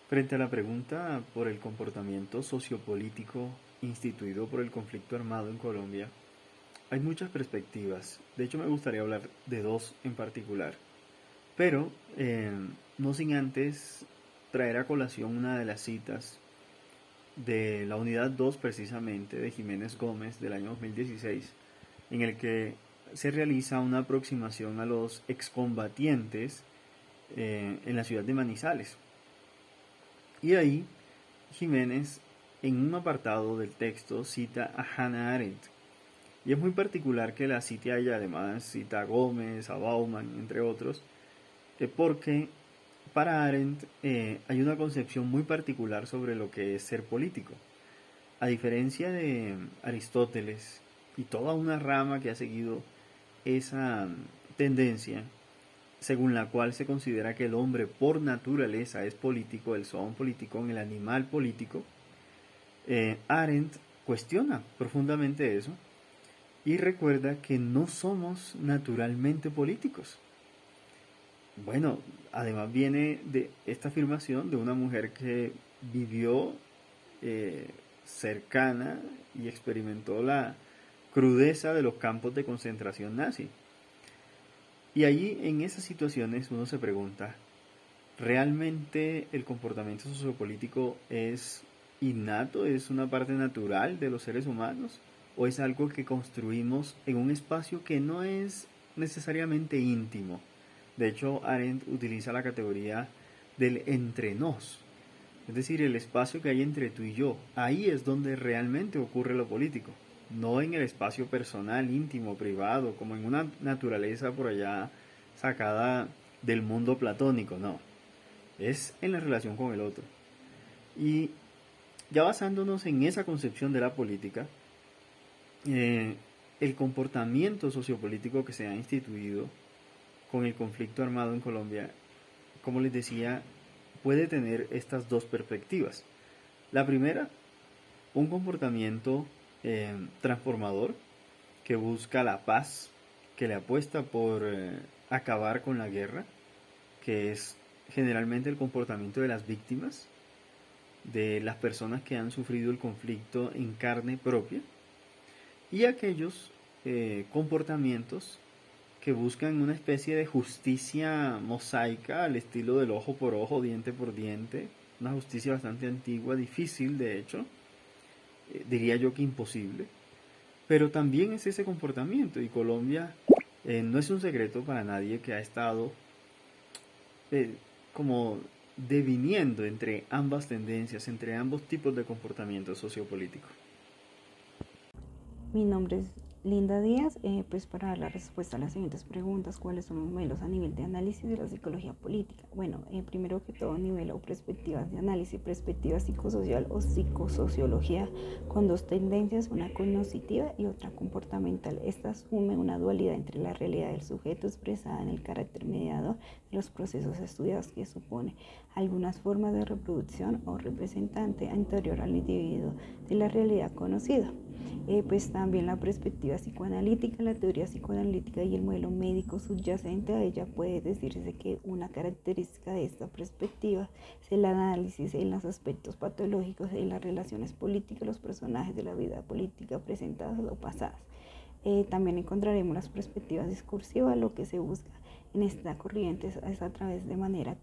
Frente a la pregunta por el comportamiento sociopolítico instituido por el conflicto armado en Colombia, hay muchas perspectivas. De hecho, me gustaría hablar de dos en particular. Pero, no sin antes traer a colación una de las citas de la unidad 2 precisamente de Jiménez Gómez del año 2016, en el que se realiza una aproximación a los excombatientes en la ciudad de Manizales. Y ahí Jiménez, en un apartado del texto, cita a Hannah Arendt. Y es muy particular que la cite a ella, además cita a Gómez, a Bauman, entre otros, porque para Arendt hay una concepción muy particular sobre lo que es ser político. A diferencia de Aristóteles y toda una rama que ha seguido esa tendencia, según la cual se considera que el hombre por naturaleza es político, el zoon político, el animal político, Arendt cuestiona profundamente eso y recuerda que no somos naturalmente políticos. Bueno, además viene de esta afirmación de una mujer que vivió eh, cercana y experimentó la crudeza de los campos de concentración nazi. Y allí en esas situaciones uno se pregunta, ¿realmente el comportamiento sociopolítico es innato, es una parte natural de los seres humanos? ¿O es algo que construimos en un espacio que no es necesariamente íntimo? De hecho, Arendt utiliza la categoría del entre nos, es decir, el espacio que hay entre tú y yo. Ahí es donde realmente ocurre lo político, no en el espacio personal, íntimo, privado, como en una naturaleza por allá sacada del mundo platónico, no. Es en la relación con el otro. Y ya basándonos en esa concepción de la política, el comportamiento sociopolítico que se ha instituido con el conflicto armado en Colombia, como les decía, puede tener estas dos perspectivas. La primera, un comportamiento transformador que busca la paz, que le apuesta por acabar con la guerra, que es generalmente el comportamiento de las víctimas, de las personas que han sufrido el conflicto en carne propia, y aquellos comportamientos que buscan una especie de justicia mosaica al estilo del ojo por ojo, diente por diente, una justicia bastante antigua, difícil de hecho, diría yo que imposible, pero también es ese comportamiento y Colombia no es un secreto para nadie que ha estado eh, como deviniendo entre ambas tendencias, entre ambos tipos de comportamiento sociopolítico. Mi nombre es Linda Díaz, pues para dar la respuesta a las siguientes preguntas, ¿cuáles son los modelos a nivel de análisis de la psicología política? Bueno, primero que todo, nivel o perspectivas de análisis, perspectiva psicosocial o psicosociología, con dos tendencias, una cognitiva y otra comportamental. Esta asume una dualidad entre la realidad del sujeto expresada en el carácter mediador de los procesos estudiados, que supone algunas formas de reproducción o representante anterior al individuo de la realidad conocida. Pues también la perspectiva psicoanalítica, la teoría psicoanalítica y el modelo médico subyacente a ella puede decirse que una característica de esta perspectiva es el análisis en los aspectos patológicos de las relaciones políticas, los personajes de la vida política presentadas o pasadas. También encontraremos las perspectivas discursivas, lo que se busca en esta corriente es a través de manera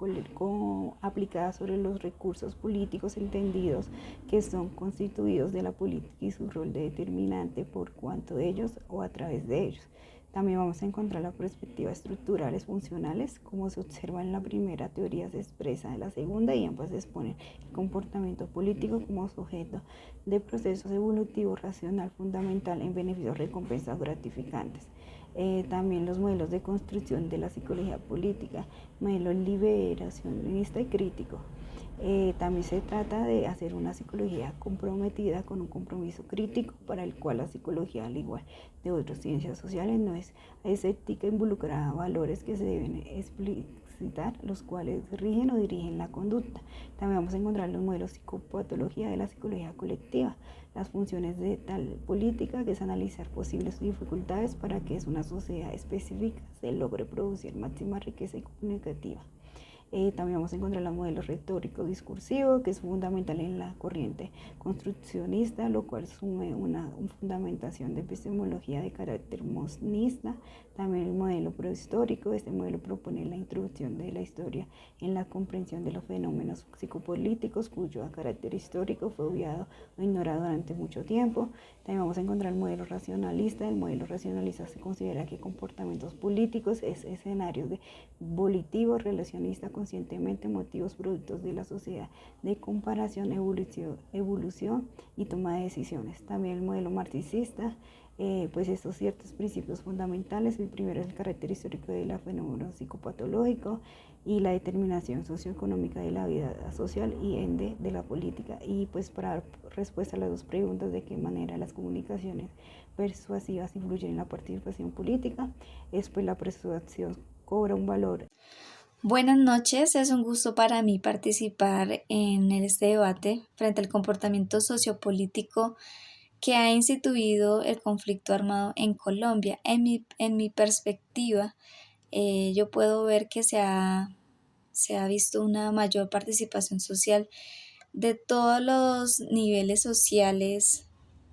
aplicada sobre los recursos políticos entendidos que son constituidos de la política y su rol de determinante por cuanto de ellos o a través de ellos. También vamos a encontrar las perspectivas estructurales funcionales, como se observa en la primera teoría se expresa en la segunda y ambas exponen el comportamiento político como sujeto de procesos evolutivos racional fundamental en beneficios recompensas gratificantes. También los modelos de construcción de la psicología política, modelo liberacionista y crítico. También se trata de hacer una psicología comprometida con un compromiso crítico para el cual la psicología, al igual de otras ciencias sociales, no es escéptica, involucrada a valores que se deben explicitar, los cuales rigen o dirigen la conducta. También vamos a encontrar los modelos psicopatología de la psicología colectiva, las funciones de tal política, que es analizar posibles dificultades para que una sociedad específica se logre producir máxima riqueza comunicativa. También vamos a encontrar el modelo retórico discursivo, que es fundamental en la corriente construccionista, lo cual asume una fundamentación de epistemología de carácter monista. También el modelo prohistórico. Este modelo propone la introducción de la historia en la comprensión de los fenómenos psicopolíticos, cuyo carácter histórico fue obviado o ignorado durante mucho tiempo. También vamos a encontrar el modelo racionalista. El modelo racionalista se considera que comportamientos políticos es escenarios de volitivo, relacionista, conscientemente motivos productos de la sociedad de comparación, evolución y toma de decisiones. También el modelo marxista, pues estos ciertos principios fundamentales. El primero es el carácter histórico de la fenómeno psicopatológico y la determinación socioeconómica de la vida social y ende de la política. Y pues para dar respuesta a las dos preguntas de qué manera las comunicaciones persuasivas influyen en la participación política, es pues la persuasión cobra un valor. Buenas noches, es un gusto para mí participar en este debate frente al comportamiento sociopolítico que ha instituido el conflicto armado en Colombia. En mi perspectiva, yo puedo ver que se ha visto una mayor participación social de todos los niveles sociales,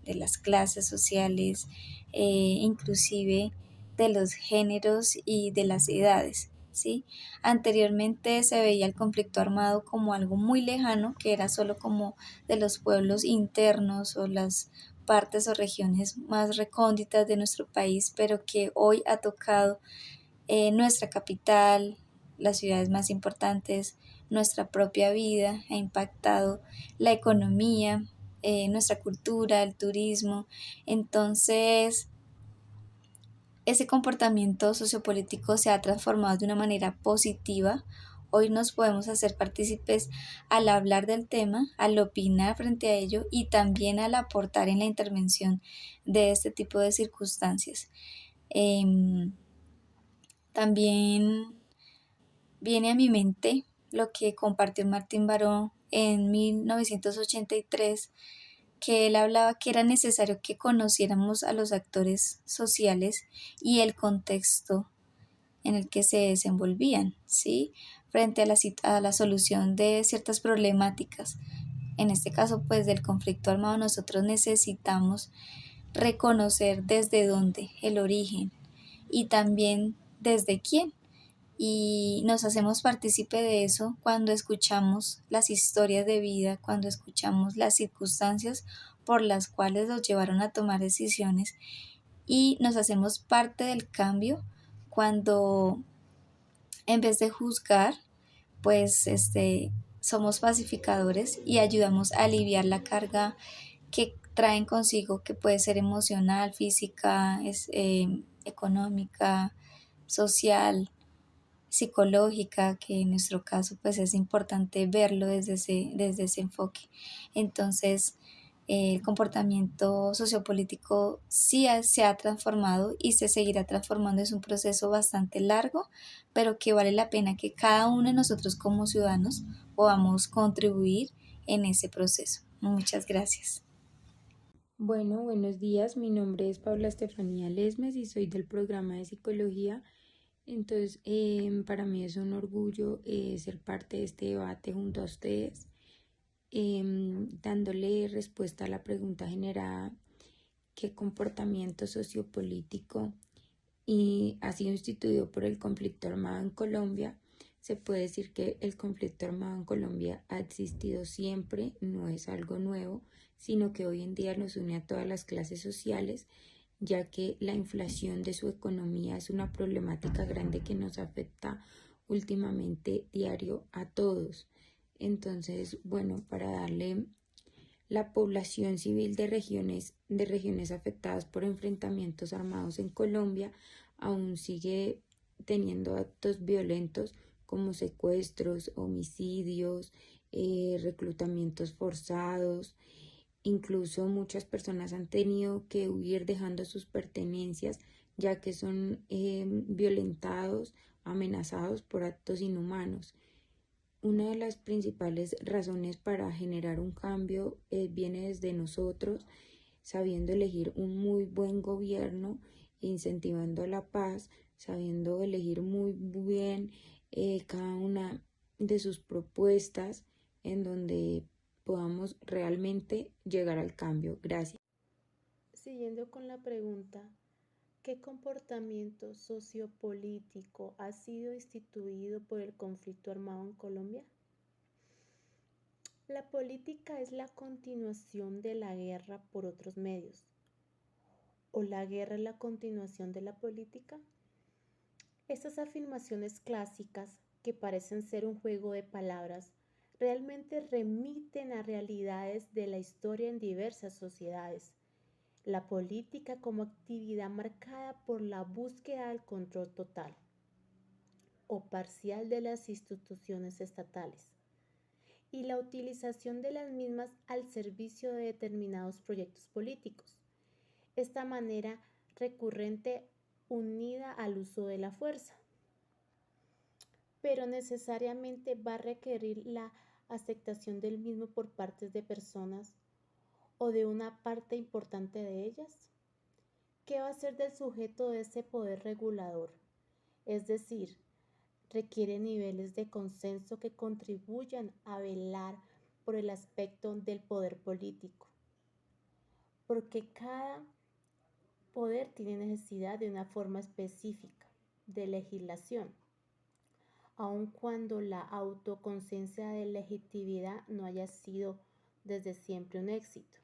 de las clases sociales, inclusive de los géneros y de las edades, ¿sí? Anteriormente se veía el conflicto armado como algo muy lejano, que era solo como de los pueblos internos o las partes o regiones más recónditas de nuestro país, pero que hoy ha tocado nuestra capital, las ciudades más importantes, nuestra propia vida, ha impactado la economía, nuestra cultura, el turismo. Entonces, ese comportamiento sociopolítico se ha transformado de una manera positiva. Hoy nos podemos hacer partícipes al hablar del tema, al opinar frente a ello y también al aportar en la intervención de este tipo de circunstancias. También viene a mi mente lo que compartió Martín Baró en 1983, que él hablaba que era necesario que conociéramos a los actores sociales y el contexto en el que se desenvolvían, ¿sí? Frente a la solución de ciertas problemáticas. En este caso, pues del conflicto armado, nosotros necesitamos reconocer desde dónde, el origen y también desde quién. Y nos hacemos partícipe de eso cuando escuchamos las historias de vida, cuando escuchamos las circunstancias por las cuales los llevaron a tomar decisiones y nos hacemos parte del cambio cuando en vez de juzgar, pues somos pacificadores y ayudamos a aliviar la carga que traen consigo, que puede ser emocional, física, económica, social, psicológica, que en nuestro caso pues es importante verlo desde ese enfoque. Entonces, el comportamiento sociopolítico se ha transformado y se seguirá transformando. Es un proceso bastante largo, pero que vale la pena que cada uno de nosotros como ciudadanos podamos contribuir en ese proceso. Muchas gracias. Bueno, buenos días. Mi nombre es Paula Estefanía Lesmes y soy del programa de psicología. Entonces, para mí es un orgullo ser parte de este debate junto a ustedes, dándole respuesta a la pregunta generada: ¿qué comportamiento sociopolítico ha sido instituido por el conflicto armado en Colombia? Se puede decir que el conflicto armado en Colombia ha existido siempre, no es algo nuevo, sino que hoy en día nos une a todas las clases sociales, ya que la inflación de su economía es una problemática grande que nos afecta últimamente diario a todos. Entonces, bueno, para darle, la población civil de regiones afectadas por enfrentamientos armados en Colombia aún sigue teniendo actos violentos como secuestros, homicidios, reclutamientos forzados. Incluso muchas personas han tenido que huir dejando sus pertenencias, ya que son violentados, amenazados por actos inhumanos. Una de las principales razones para generar un cambio viene desde nosotros, sabiendo elegir un muy buen gobierno, incentivando la paz, sabiendo elegir muy bien cada una de sus propuestas en donde podamos realmente llegar al cambio. Gracias. Siguiendo con la pregunta, ¿qué comportamiento sociopolítico ha sido instituido por el conflicto armado en Colombia? La política es la continuación de la guerra por otros medios. ¿O la guerra es la continuación de la política? Estas afirmaciones clásicas, que parecen ser un juego de palabras, realmente remiten a realidades de la historia en diversas sociedades. La política como actividad marcada por la búsqueda del control total o parcial de las instituciones estatales y la utilización de las mismas al servicio de determinados proyectos políticos. Esta manera recurrente unida al uso de la fuerza, pero necesariamente va a requerir la aceptación del mismo por partes de personas o de una parte importante de ellas. ¿Qué va a ser del sujeto de ese poder regulador? Es decir, requiere niveles de consenso que contribuyan a velar por el aspecto del poder político, porque cada poder tiene necesidad de una forma específica de legislación, aun cuando la autoconciencia de legitimidad no haya sido desde siempre un éxito.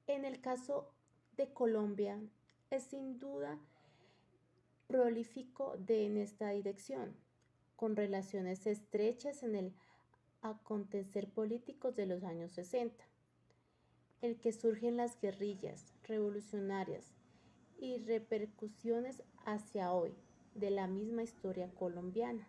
En el caso de Colombia, es sin duda prolífico en esta dirección, con relaciones estrechas en el acontecer políticos de los años 60, el que surgen las guerrillas revolucionarias y repercusiones hacia hoy de la misma historia colombiana.